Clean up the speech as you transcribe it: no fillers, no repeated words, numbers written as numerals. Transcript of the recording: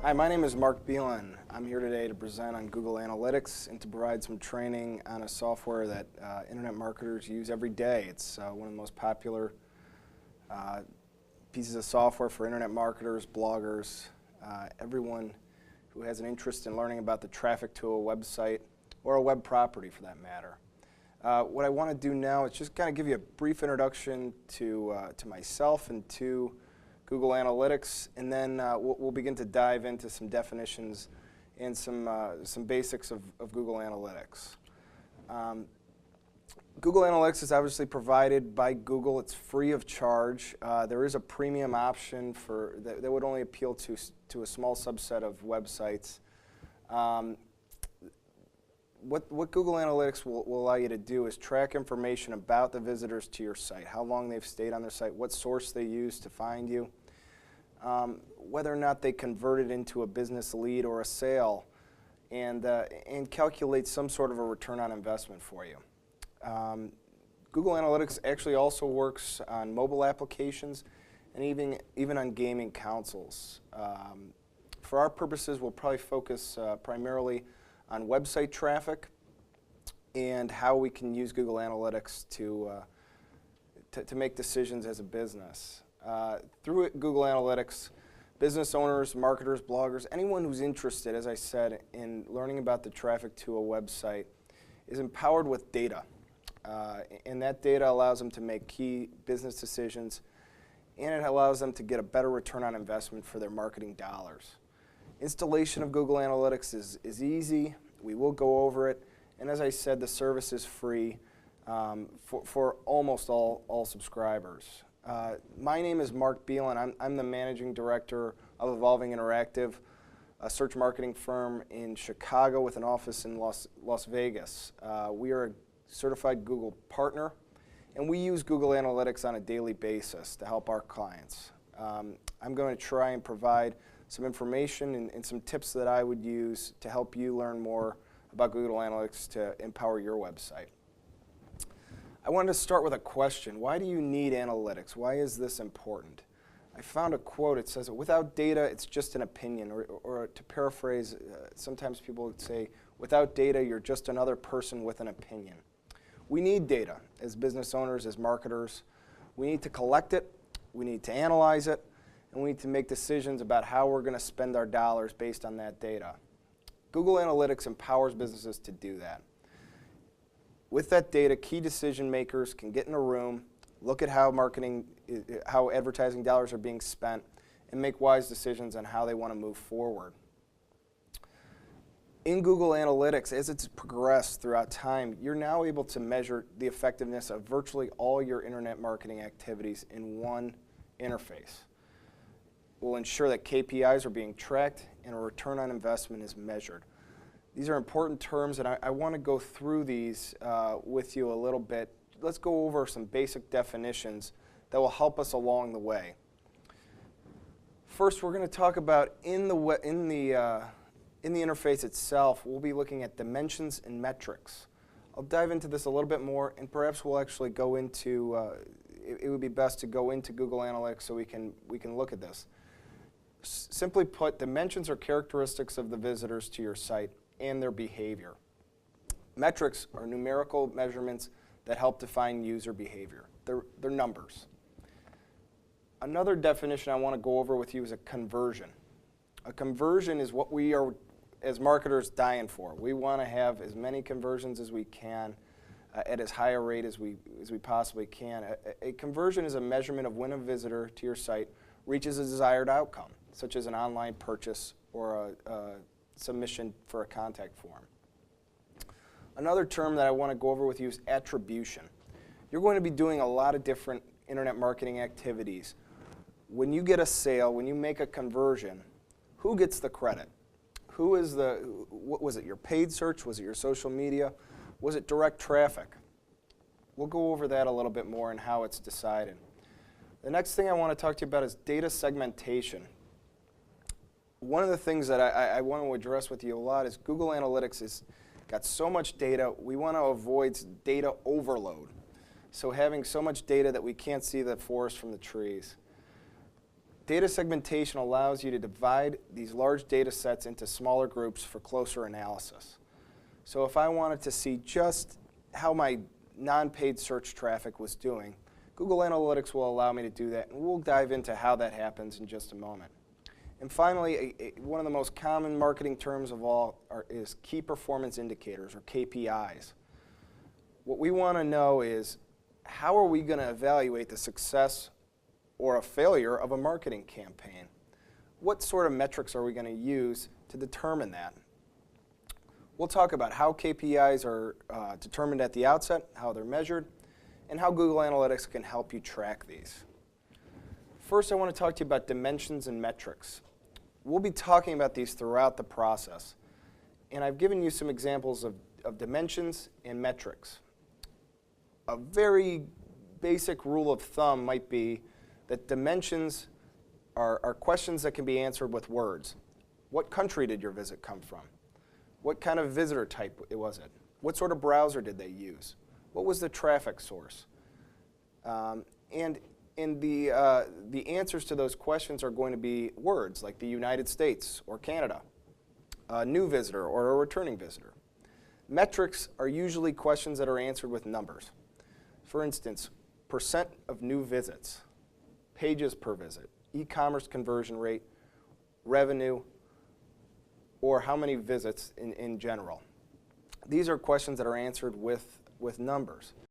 Hi, my name is Mark Beelan. I'm here today to present on Google Analytics and to provide some training on a software that internet marketers use every day. It's one of the most popular pieces of software for internet marketers, bloggers, everyone who has an interest in learning about the traffic to a website or a web property for that matter. What I want to do now is just kind of give you a brief introduction to myself and to Google Analytics, and then we'll begin to dive into some definitions and some basics of Google Analytics. Google Analytics is obviously provided by Google. It's free of charge. There is a premium option that would only appeal to a small subset of websites. What Google Analytics will allow you to do is track information about the visitors to your site, how long they've stayed on their site, what source they use to find you, whether or not they converted into a business lead or a sale, and calculate some sort of a return on investment for you. Google Analytics actually also works on mobile applications and even on gaming consoles. For our purposes, we'll probably focus primarily on website traffic and how we can use Google Analytics to make decisions as a business. Through Google Analytics, business owners, marketers, bloggers, anyone who's interested, as I said, in learning about the traffic to a website is empowered with data. And that data allows them to make key business decisions, and it allows them to get a better return on investment for their marketing dollars. Installation of Google Analytics is easy. We will go over it. And as I said, the service is free for almost all subscribers. My name is Mark Beelan. I'm the managing director of Evolving Interactive, a search marketing firm in Chicago with an office in Las Vegas. We are a certified Google partner, and we use Google Analytics on a daily basis to help our clients. I'm going to try and provide some information and some tips that I would use to help you learn more about Google Analytics to empower your website. I wanted to start with a question. Why do you need analytics? Why is this important? I found a quote. It says, without data, it's just an opinion. Or to paraphrase, sometimes people would say, without data, you're just another person with an opinion. We need data as business owners, as marketers. We need to collect it. We need to analyze it. And we need to make decisions about how we're going to spend our dollars based on that data. Google Analytics empowers businesses to do that. With that data, key decision makers can get in a room, look at how advertising dollars are being spent, and make wise decisions on how they want to move forward. In Google Analytics, as it's progressed throughout time, you're now able to measure the effectiveness of virtually all your internet marketing activities in one interface. Will ensure that KPIs are being tracked and a return on investment is measured. These are important terms, and I want to go through these with you a little bit. Let's go over some basic definitions that will help us along the way. First, we're going to talk about in the interface itself, we'll be looking at dimensions and metrics. I'll dive into this a little bit more, and perhaps we'll actually go into, it would be best to go into Google Analytics so we can look at this. Simply put, dimensions are characteristics of the visitors to your site and their behavior. Metrics are numerical measurements that help define user behavior. They're numbers. Another definition I want to go over with you is a conversion. A conversion is what we are, as marketers, dying for. We want to have as many conversions as we can at as high a rate as we possibly can. A conversion is a measurement of when a visitor to your site reaches a desired outcome, such as an online purchase or a submission for a contact form. Another term that I want to go over with you is attribution. You're going to be doing a lot of different internet marketing activities. When you get a sale, when you make a conversion, who gets the credit? Who is what was it, your paid search? Was it your social media? Was it direct traffic? We'll go over that a little bit more and how it's decided. The next thing I want to talk to you about is data segmentation. One of the things that I want to address with you a lot is Google Analytics has got so much data, we want to avoid data overload. So having so much data that we can't see the forest from the trees. Data segmentation allows you to divide these large data sets into smaller groups for closer analysis. So if I wanted to see just how my non-paid search traffic was doing, Google Analytics will allow me to do that, and we'll dive into how that happens in just a moment. And finally, one of the most common marketing terms of all is key performance indicators, or KPIs. What we want to know is, how are we going to evaluate the success or a failure of a marketing campaign? What sort of metrics are we going to use to determine that? We'll talk about how KPIs are determined at the outset, how they're measured, and how Google Analytics can help you track these. First, I want to talk to you about dimensions and metrics. We'll be talking about these throughout the process, and I've given you some examples of dimensions and metrics. A very basic rule of thumb might be that dimensions are questions that can be answered with words. What country did your visit come from? What kind of visitor type was it? What sort of browser did they use? What was the traffic source? And the answers to those questions are going to be words like the United States or Canada, a new visitor or a returning visitor. Metrics are usually questions that are answered with numbers. For instance, percent of new visits, pages per visit, e-commerce conversion rate, revenue, or how many visits in general. These are questions that are answered with numbers.